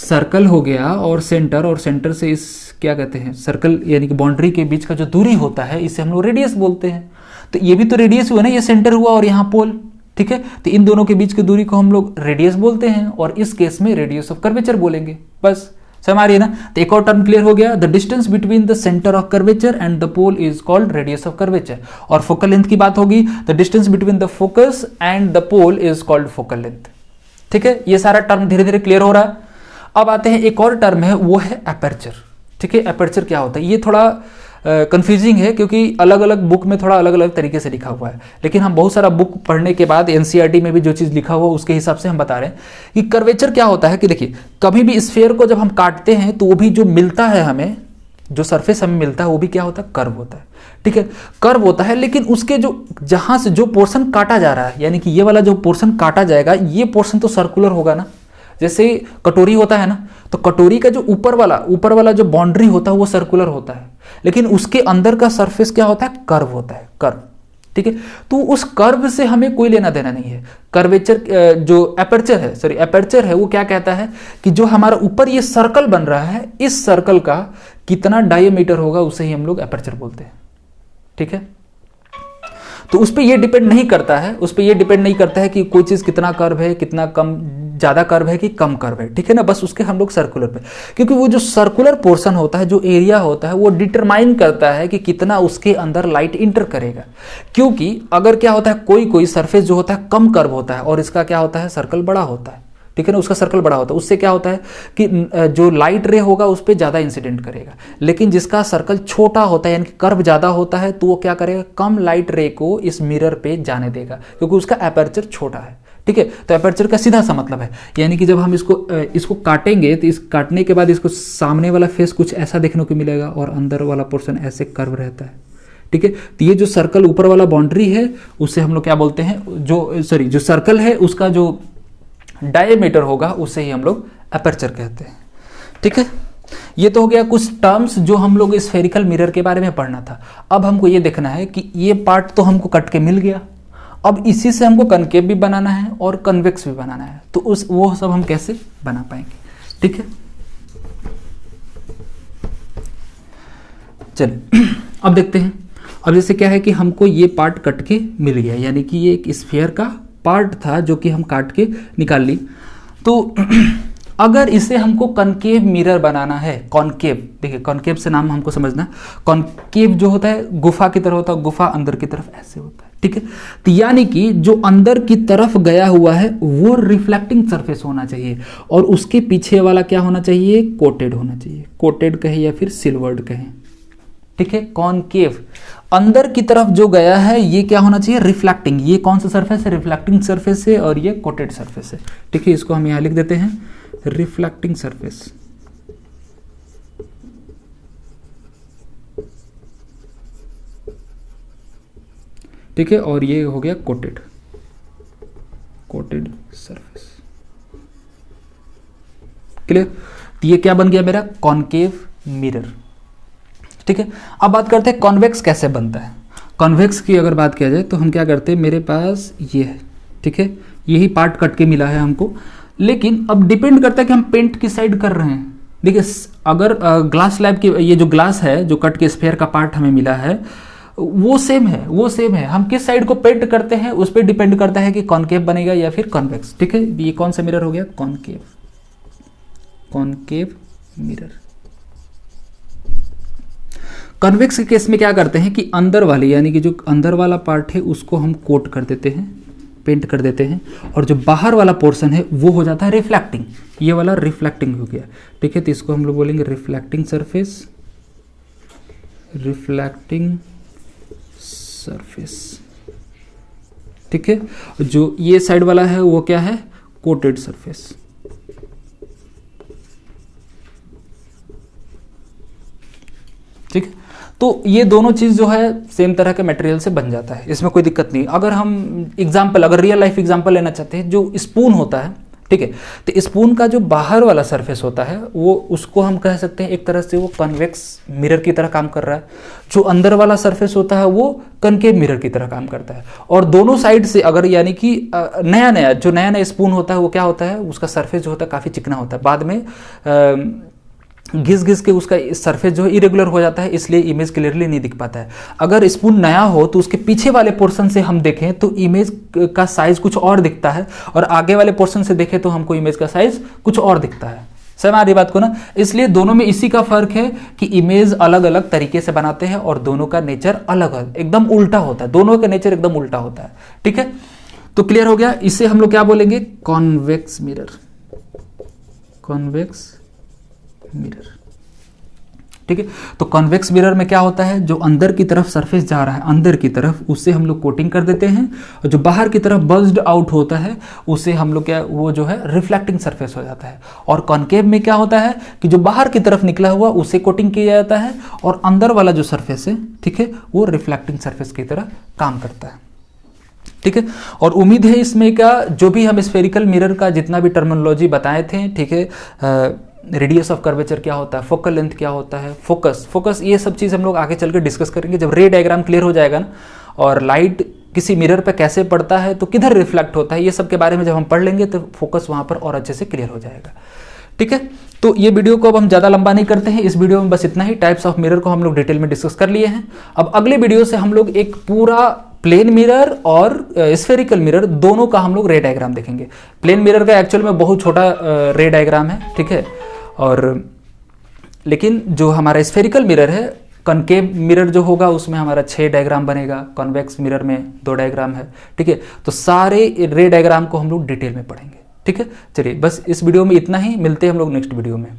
S1: सर्कल हो गया और सेंटर से इस क्या कहते हैं, सर्कल यानी कि बाउंड्री के बीच का जो दूरी होता है इसे हम लोग रेडियस बोलते हैं। तो ये भी तो रेडियस हुआ ना, ये सेंटर हुआ और यहाँ पोल, ठीक है। तो इन दोनों के बीच की दूरी को हम लोग रेडियस बोलते हैं, और इस केस में रेडियस ऑफ कर्वेचर बोलेंगे। बस समझ आ रही है ना। तो एक और टर्म क्लियर हो गया, the distance between the centre of curvature and the pole is called radius of curvature. और फोकल लेंथ की बात होगी, the distance between the focus and the pole is called focal length, ठीक है। ये सारा टर्म धीरे धीरे क्लियर हो रहा है। अब आते हैं एक और टर्म है, वो है एपर्चर, ठीक है। एपर्चर क्या होता है, ये थोड़ा कंफ्यूजिंग है क्योंकि अलग अलग बुक में थोड़ा अलग अलग तरीके से लिखा हुआ है, लेकिन हम बहुत सारा बुक पढ़ने के बाद एनसीईआरटी में भी जो चीज़ लिखा हुआ उसके हिसाब से हम बता रहे हैं कि कर्वेचर क्या होता है। कि देखिए, कभी भी स्फीयर को जब हम काटते हैं तो वो भी जो मिलता है हमें, जो सरफेस हमें मिलता है वो भी क्या होता है, कर्व होता है। ठीक है, कर्व होता है, लेकिन उसके जो जहां से जो पोर्शन काटा जा रहा है, यानी कि ये वाला जो पोर्शन काटा जाएगा, ये पोर्शन तो सर्कुलर होगा ना। जैसे कटोरी होता है ना, तो कटोरी का जो ऊपर वाला जो बाउंड्री होता है वो सर्कुलर होता है, लेकिन उसके अंदर का सरफेस क्या होता है, कर्व होता है, कर्व। ठीक है, तो उस कर्व से हमें कोई लेना देना नहीं है। कर्वेचर जो एपर्चर है वो क्या कहता है कि जो हमारा ऊपर ये सर्कल बन रहा है, इस सर्कल का कितना डायमीटर होगा उसे ही हम लोग एपर्चर बोलते हैं। ठीक है, तो उस पर यह डिपेंड नहीं करता है कि कोई चीज कितना कर्व है, कितना कम, ज्यादा कर्व है कि कम कर्व है। ठीक है ना, बस उसके हम लोग सर्कुलर पे, क्योंकि वो जो सर्कुलर पोर्शन होता है, जो एरिया होता है, वो डिटरमाइन करता है कि कितना उसके अंदर लाइट इंटर करेगा। क्योंकि अगर क्या होता है, कोई सरफेस जो होता है कम कर्व होता है और इसका क्या होता है, सर्कल बड़ा होता है। ठीक है ना, उसका सर्कल बड़ा होता है, उससे क्या होता है कि जो लाइट रे होगा उस पर ज़्यादा इंसिडेंट करेगा। लेकिन जिसका सर्कल छोटा होता है, यानी कि कर्व ज़्यादा होता है, तो वो क्या करेगा, कम लाइट रे को इस मिरर पे जाने देगा, क्योंकि उसका एपर्चर छोटा है। ठीक है, तो एपर्चर का सीधा सा मतलब है, यानी कि जब हम इसको काटेंगे तो इस काटने के बाद इसको सामने वाला फेस कुछ ऐसा देखने को मिलेगा और अंदर वाला पोर्शन ऐसे कर्व रहता है। ठीक है, तो ये जो सर्कल ऊपर वाला बाउंड्री है उसे हम लोग क्या बोलते हैं, जो सर्कल है उसका जो डायमीटर होगा उसे ही हम लोग एपर्चर कहते हैं। ठीक है, ये तो हो गया कुछ टर्म्स जो हम लोग स्फेरिकल मिरर के बारे में पढ़ना था। अब हमको ये देखना है कि ये पार्ट तो हमको कट के मिल गया, अब इसी से हमको कनकेव भी बनाना है और कन्वेक्स भी बनाना है, तो वो सब हम कैसे बना पाएंगे। ठीक है, चलिए अब देखते हैं। अब जैसे क्या है कि हमको ये पार्ट कट के मिल गया, यानी कि ये एक स्फीयर का पार्ट था जो कि हम काट के निकाल ली। तो अगर इसे हमको कनकेव मिरर बनाना है, कॉनकेव, देखिए कॉनकेव से नाम हमको समझना, कॉनकेव जो होता है गुफा की तरह होता है, गुफा अंदर की तरफ ऐसे होता है। ठीक है, तो यानी कि जो अंदर की तरफ गया हुआ है वो रिफ्लेक्टिंग सरफेस होना चाहिए और उसके पीछे वाला क्या होना चाहिए, कोटेड होना चाहिए। कोटेड कहे या फिर सिल्वर्ड कहे। ठीक है, कॉनकेव अंदर की तरफ जो गया है ये क्या होना चाहिए, रिफ्लेक्टिंग। ये कौन सा सरफेस है, रिफ्लेक्टिंग सरफेस है, और ये कोटेड सरफेस है। ठीक है, इसको हम यहां लिख देते हैं रिफ्लेक्टिंग सरफेस। ठीक है, और ये हो गया कोटेड सरफेस। क्लियर, तो ये क्या बन गया मेरा, कॉनकेव मिरर। ठीक है, अब बात करते हैं कॉन्वेक्स कैसे बनता है। कॉन्वेक्स की अगर बात किया जाए तो हम क्या करते हैं, मेरे पास ये है। ठीक है, यही पार्ट कट के मिला है हमको, लेकिन अब डिपेंड करता है कि हम पेंट किस साइड कर रहे हैं। देखिए, अगर ग्लास स्लैब की ये जो ग्लास है, जो कट के स्फीयर का पार्ट हमें मिला है, वो सेम है। हम किस साइड को पेंट करते हैं उस पर डिपेंड करता है कि कॉनकेव बनेगा या फिर कॉन्वेक्स। ठीक है, ये कौन सा मिरर हो गया, कॉनकेव मिरर। कन्वेक्स के केस में क्या करते हैं कि अंदर वाले, यानी कि जो अंदर वाला पार्ट है उसको हम कोट कर देते हैं, पेंट कर देते हैं, और जो बाहर वाला पोर्शन है वो हो जाता है रिफ्लेक्टिंग। ये वाला रिफ्लेक्टिंग हो गया। ठीक है, तो इसको हम लोग बोलेंगे रिफ्लेक्टिंग सरफेस, ठीक है, जो ये साइड वाला है वो क्या है, कोटेड सरफेस। ठीक है, तो ये दोनों चीज जो है सेम तरह के मटेरियल से बन जाता है, इसमें कोई दिक्कत नहीं। अगर हम अगर रियल लाइफ एग्जांपल लेना चाहते हैं, जो स्पून होता है, ठीक है, तो स्पून का जो बाहर वाला सरफेस होता है वो, उसको हम कह सकते हैं एक तरह से वो कन्वेक्स मिरर की तरह काम कर रहा है। जो अंदर वाला सरफेस होता है वो कनकेव मिरर की तरह काम करता है। और दोनों साइड से अगर, यानी कि नया स्पून होता है वो क्या होता है, उसका सरफेस जो होता है काफ़ी चिकना होता है, बाद में घिस के उसका सरफेस जो है इरेगुलर हो जाता है, इसलिए इमेज क्लियरली नहीं दिख पाता है। अगर स्पून नया हो तो उसके पीछे वाले पोर्शन से हम देखें तो इमेज का साइज कुछ और दिखता है, और आगे वाले पोर्शन से देखें तो हमको इमेज का साइज कुछ और दिखता है। समझ आ रही बात को ना। इसलिए दोनों में इसी का फर्क है कि इमेज अलग अलग तरीके से बनाते हैं और दोनों का नेचर अलग है, एकदम उल्टा होता है, दोनों का नेचर एकदम उल्टा होता है। ठीक है, तो क्लियर हो गया। इसे हम लोग क्या बोलेंगे, कॉन्वेक्स मिरर। ठीक है। तो कॉन्वेक्स मिरर में क्या होता है, जो अंदर की तरफ सरफेस जा रहा है अंदर की तरफ, उससे हम लोग कोटिंग कर देते हैं, और जो बाहर की तरफ बज्ड आउट होता है उसे हम लोग क्या, वो जो है रिफ्लेक्टिंग सरफेस हो जाता है। और कॉनकेव में क्या होता है कि जो बाहर की तरफ निकला हुआ उसे कोटिंग किया जाता है, और अंदर वाला जो सरफेस है, ठीक है, वो रिफ्लेक्टिंग सरफेस की तरह काम करता है, ठीक है। और उम्मीद है इसमें का जो भी हम स्फेरिकल मिरर का जितना भी टर्मिनोलॉजी बताए थे, ठीक है, रेडियस ऑफ कर्वेचर क्या होता है, फोकल लेंथ क्या होता है, फोकस, ये सब चीज़ हम लोग आगे चल के डिस्कस करेंगे जब रे डायग्राम क्लियर हो जाएगा ना, और लाइट किसी मिरर पे कैसे पड़ता है तो किधर रिफ्लेक्ट होता है, ये सब के बारे में जब हम पढ़ लेंगे तो फोकस वहाँ पर और अच्छे से क्लियर हो जाएगा, ठीक है। तो ये वीडियो को अब हम ज़्यादा लंबा नहीं करते हैं, इस वीडियो में बस इतना ही, टाइप्स ऑफ मिरर को हम लोग डिटेल में डिस्कस कर लिए हैं। अब अगले वीडियो से हम लोग एक पूरा प्लेन मिरर और स्फेरिकल मिरर दोनों का हम लोग रे डायग्राम देखेंगे। प्लेन मिरर का एक्चुअल में बहुत छोटा रे डायग्राम है, ठीक है, और लेकिन जो हमारा स्फेरिकल मिरर है, कॉनकेव मिरर जो होगा उसमें हमारा 6 डायग्राम बनेगा, कॉन्वेक्स मिरर में 2 डायग्राम है, ठीक है। तो सारे रे डायग्राम को हम लोग डिटेल में पढ़ेंगे, ठीक है। चलिए बस इस वीडियो में इतना ही, मिलते हैं हम लोग नेक्स्ट वीडियो में।